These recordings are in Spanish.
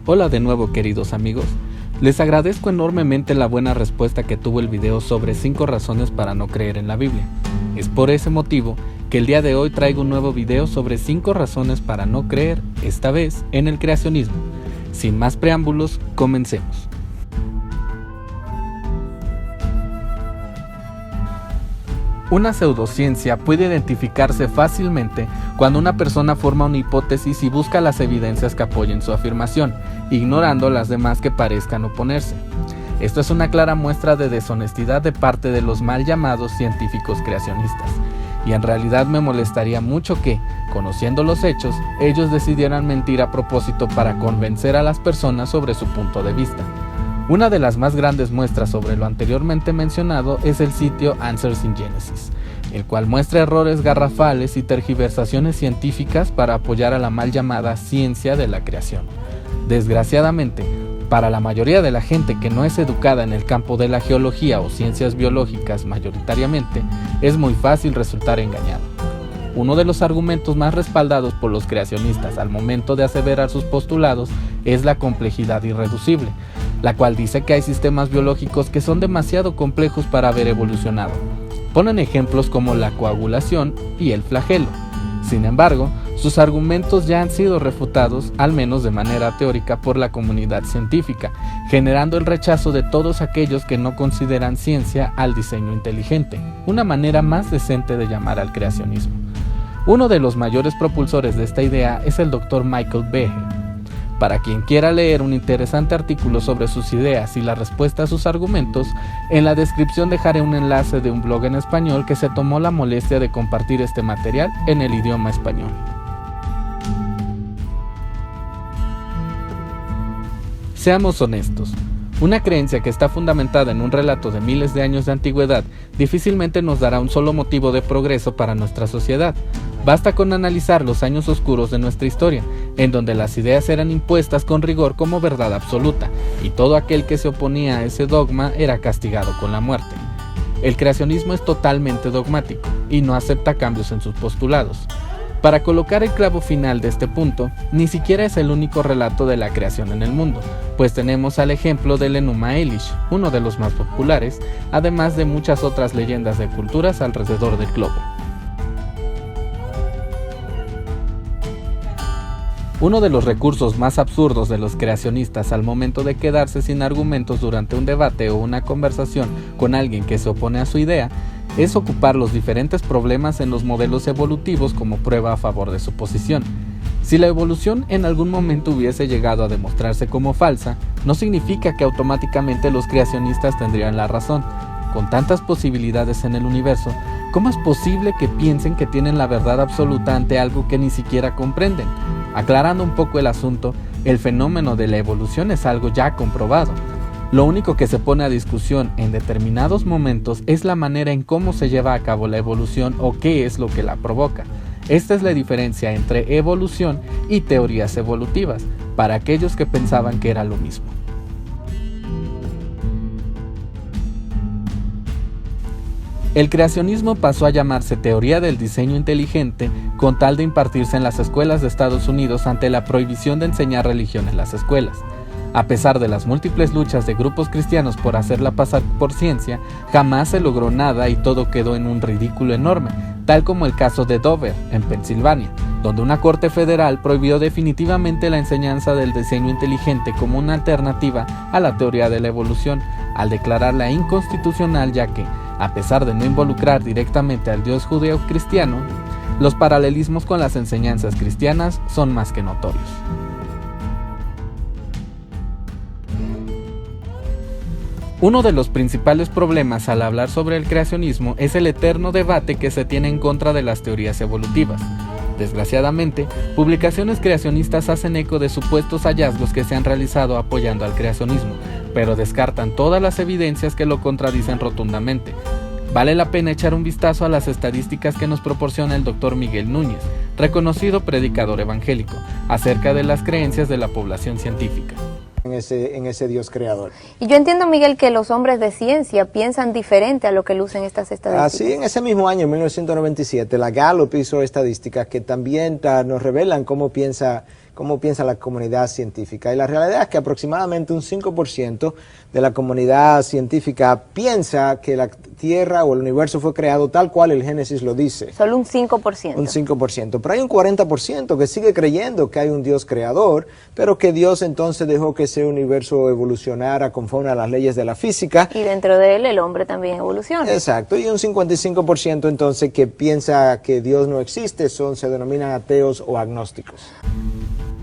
Hola de nuevo, queridos amigos. Les agradezco enormemente la buena respuesta que tuvo el video sobre 5 razones para no creer en la Biblia. Es por ese motivo que el día de hoy traigo un nuevo video sobre 5 razones para no creer, esta vez en el creacionismo. Sin más preámbulos, comencemos. Una pseudociencia puede identificarse fácilmente cuando una persona forma una hipótesis y busca las evidencias que apoyen su afirmación, ignorando las demás que parezcan oponerse. Esto es una clara muestra de deshonestidad de parte de los mal llamados científicos creacionistas, y en realidad me molestaría mucho que, conociendo los hechos, ellos decidieran mentir a propósito para convencer a las personas sobre su punto de vista. Una de las más grandes muestras sobre lo anteriormente mencionado es el sitio Answers in Genesis, el cual muestra errores garrafales y tergiversaciones científicas para apoyar a la mal llamada ciencia de la creación. Desgraciadamente, para la mayoría de la gente que no es educada en el campo de la geología o ciencias biológicas mayoritariamente, es muy fácil resultar engañado. Uno de los argumentos más respaldados por los creacionistas al momento de aseverar sus postulados es la complejidad irreducible, la cual dice que hay sistemas biológicos que son demasiado complejos para haber evolucionado. Ponen ejemplos como la coagulación y el flagelo. Sin embargo, sus argumentos ya han sido refutados, al menos de manera teórica, por la comunidad científica, generando el rechazo de todos aquellos que no consideran ciencia al diseño inteligente, una manera más decente de llamar al creacionismo. Uno de los mayores propulsores de esta idea es el Dr. Michael Behe. Para quien quiera leer un interesante artículo sobre sus ideas y la respuesta a sus argumentos, en la descripción dejaré un enlace de un blog en español que se tomó la molestia de compartir este material en el idioma español. Seamos honestos. Una creencia que está fundamentada en un relato de miles de años de antigüedad difícilmente nos dará un solo motivo de progreso para nuestra sociedad. Basta con analizar los años oscuros de nuestra historia, en donde las ideas eran impuestas con rigor como verdad absoluta, y todo aquel que se oponía a ese dogma era castigado con la muerte. El creacionismo es totalmente dogmático, y no acepta cambios en sus postulados. Para colocar el clavo final de este punto, ni siquiera es el único relato de la creación en el mundo, pues tenemos al ejemplo del Enuma Elish, uno de los más populares, además de muchas otras leyendas de culturas alrededor del globo. Uno de los recursos más absurdos de los creacionistas al momento de quedarse sin argumentos durante un debate o una conversación con alguien que se opone a su idea es ocupar los diferentes problemas en los modelos evolutivos como prueba a favor de su posición. Si la evolución en algún momento hubiese llegado a demostrarse como falsa, no significa que automáticamente los creacionistas tendrían la razón. Con tantas posibilidades en el universo, ¿cómo es posible que piensen que tienen la verdad absoluta ante algo que ni siquiera comprenden? Aclarando un poco el asunto, el fenómeno de la evolución es algo ya comprobado. Lo único que se pone a discusión en determinados momentos es la manera en cómo se lleva a cabo la evolución o qué es lo que la provoca. Esta es la diferencia entre evolución y teorías evolutivas, para aquellos que pensaban que era lo mismo. El creacionismo pasó a llamarse teoría del diseño inteligente con tal de impartirse en las escuelas de Estados Unidos ante la prohibición de enseñar religión en las escuelas. A pesar de las múltiples luchas de grupos cristianos por hacerla pasar por ciencia, jamás se logró nada y todo quedó en un ridículo enorme, tal como el caso de Dover, en Pensilvania, donde una corte federal prohibió definitivamente la enseñanza del diseño inteligente como una alternativa a la teoría de la evolución, al declararla inconstitucional ya que, a pesar de no involucrar directamente al Dios judeo-cristiano, los paralelismos con las enseñanzas cristianas son más que notorios. Uno de los principales problemas al hablar sobre el creacionismo es el eterno debate que se tiene en contra de las teorías evolutivas. Desgraciadamente, publicaciones creacionistas hacen eco de supuestos hallazgos que se han realizado apoyando al creacionismo, pero descartan todas las evidencias que lo contradicen rotundamente. Vale la pena echar un vistazo a las estadísticas que nos proporciona el Dr. Miguel Núñez, reconocido predicador evangélico, acerca de las creencias de la población científica. En ese Dios creador. Y yo entiendo, Miguel, que los hombres de ciencia piensan diferente a lo que lucen estas estadísticas. Así, en ese mismo año, 1997, la Gallup hizo estadísticas que también nos revelan cómo piensa cómo piensa la comunidad científica. Y la realidad es que aproximadamente un 5% de la comunidad científica piensa que la Tierra o el universo fue creado tal cual el Génesis lo dice. Solo un 5%. Un 5%. Pero hay un 40% que sigue creyendo que hay un Dios creador, pero que Dios entonces dejó que ese universo evolucionara conforme a las leyes de la física. Y dentro de él el hombre también evoluciona. Exacto. Y un 55% entonces que piensa que Dios no existe, se denominan ateos o agnósticos.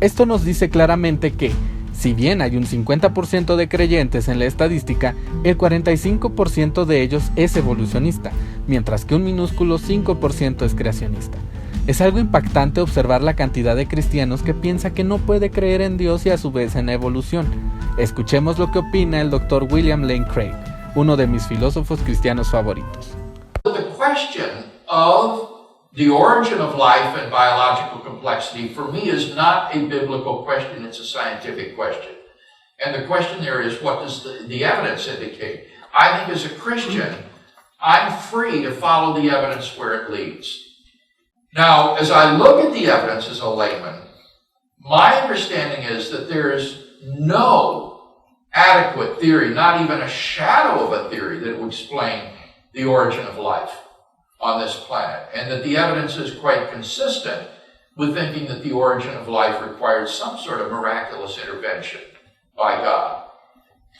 Esto nos dice claramente que, si bien hay un 50% de creyentes en la estadística, el 45% de ellos es evolucionista, mientras que un minúsculo 5% es creacionista. Es algo impactante observar la cantidad de cristianos que piensa que no puede creer en Dios y a su vez en la evolución. Escuchemos lo que opina el Dr. William Lane Craig, uno de mis filósofos cristianos favoritos. The question of the origin of life and biological complexity, for me, is not a biblical question, it's a scientific question. And the question there is, what does the evidence indicate? I think as a Christian, I'm free to follow the evidence where it leads. Now, as I look at the evidence as a layman, my understanding is that there is no adequate theory, not even a shadow of a theory, that would explain the origin of life on this planet, and that the evidence is quite consistent with thinking that the origin of life required some sort of miraculous intervention by God.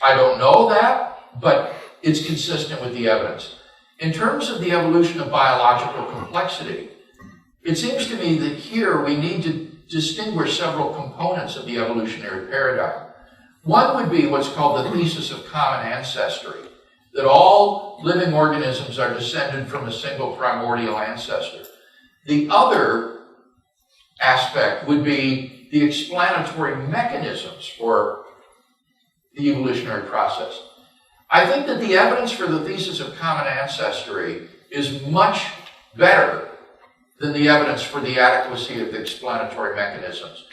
I don't know that, but it's consistent with the evidence. In terms of the evolution of biological complexity, it seems to me that here we need to distinguish several components of the evolutionary paradigm. One would be what's called the thesis of common ancestry, that all living organisms are descended from a single primordial ancestor. The other aspect would be the explanatory mechanisms for the evolutionary process. I think that the evidence for the thesis of common ancestry is much better than the evidence for the adequacy of the explanatory mechanisms.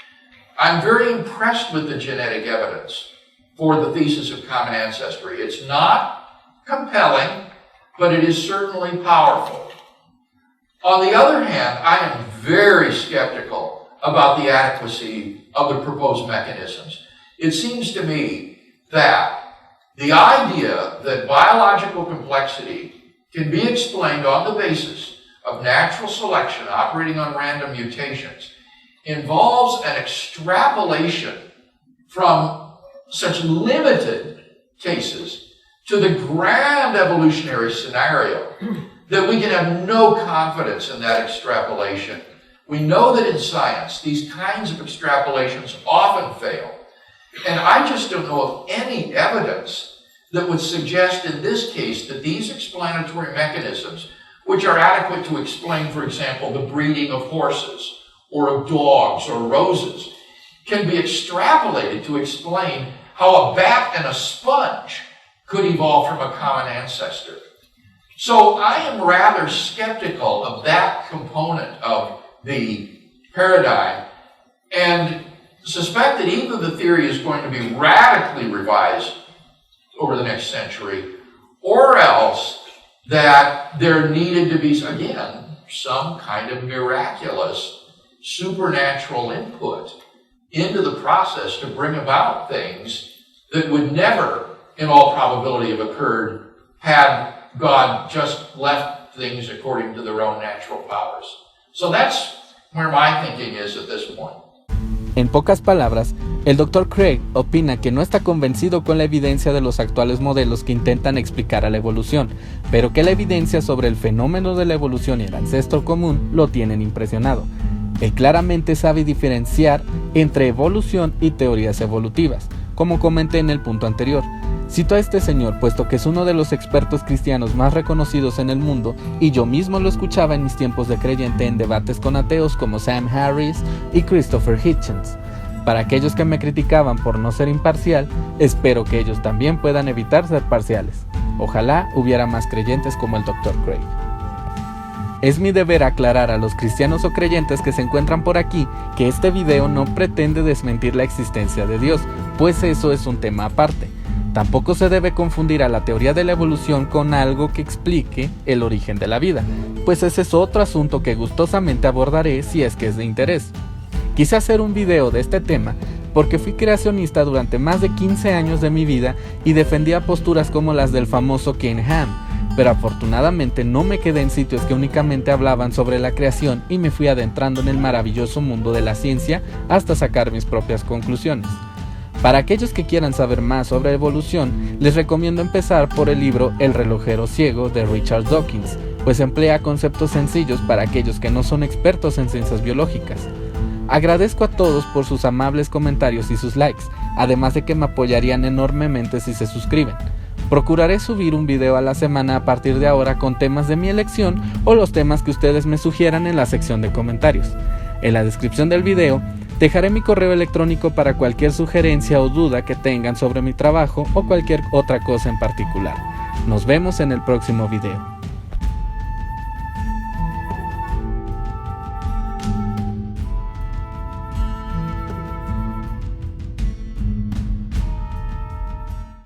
I'm very impressed with the genetic evidence for the thesis of common ancestry. It's not compelling, but it is certainly powerful. On the other hand, I am very skeptical about the adequacy of the proposed mechanisms. It seems to me that the idea that biological complexity can be explained on the basis of natural selection operating on random mutations involves an extrapolation from such limited cases to the grand evolutionary scenario that we can have no confidence in that extrapolation. We know that in science, these kinds of extrapolations often fail. And I just don't know of any evidence that would suggest in this case that these explanatory mechanisms, which are adequate to explain, for example, the breeding of horses or of dogs or roses, can be extrapolated to explain how a bat and a sponge could evolve from a common ancestor. So I am rather skeptical of that component of the paradigm and suspect that either the theory is going to be radically revised over the next century, or else that there needed to be, again, some kind of miraculous supernatural input into the process to bring about things that would never, in all probability, have occurred had God just left things according to their own natural powers. So that's where my thinking is at this point. En pocas palabras, el Dr. Craig opina que no está convencido con la evidencia de los actuales modelos que intentan explicar a la evolución, pero que la evidencia sobre el fenómeno de la evolución y el ancestro común lo tienen impresionado. Él claramente sabe diferenciar entre evolución y teorías evolutivas, como comenté en el punto anterior. Cito a este señor puesto que es uno de los expertos cristianos más reconocidos en el mundo y yo mismo lo escuchaba en mis tiempos de creyente en debates con ateos como Sam Harris y Christopher Hitchens. Para aquellos que me criticaban por no ser imparcial, espero que ellos también puedan evitar ser parciales. Ojalá hubiera más creyentes como el Dr. Craig. Es mi deber aclarar a los cristianos o creyentes que se encuentran por aquí que este video no pretende desmentir la existencia de Dios, pues eso es un tema aparte. Tampoco se debe confundir a la teoría de la evolución con algo que explique el origen de la vida, pues ese es otro asunto que gustosamente abordaré si es que es de interés. Quise hacer un video de este tema porque fui creacionista durante más de 15 años de mi vida y defendía posturas como las del famoso Ken Ham, pero afortunadamente no me quedé en sitios que únicamente hablaban sobre la creación y me fui adentrando en el maravilloso mundo de la ciencia hasta sacar mis propias conclusiones. Para aquellos que quieran saber más sobre evolución, les recomiendo empezar por el libro El relojero ciego de Richard Dawkins, pues emplea conceptos sencillos para aquellos que no son expertos en ciencias biológicas. Agradezco a todos por sus amables comentarios y sus likes, además de que me apoyarían enormemente si se suscriben. Procuraré subir un video a la semana a partir de ahora con temas de mi elección o los temas que ustedes me sugieran en la sección de comentarios. En la descripción del video dejaré mi correo electrónico para cualquier sugerencia o duda que tengan sobre mi trabajo o cualquier otra cosa en particular. Nos vemos en el próximo video.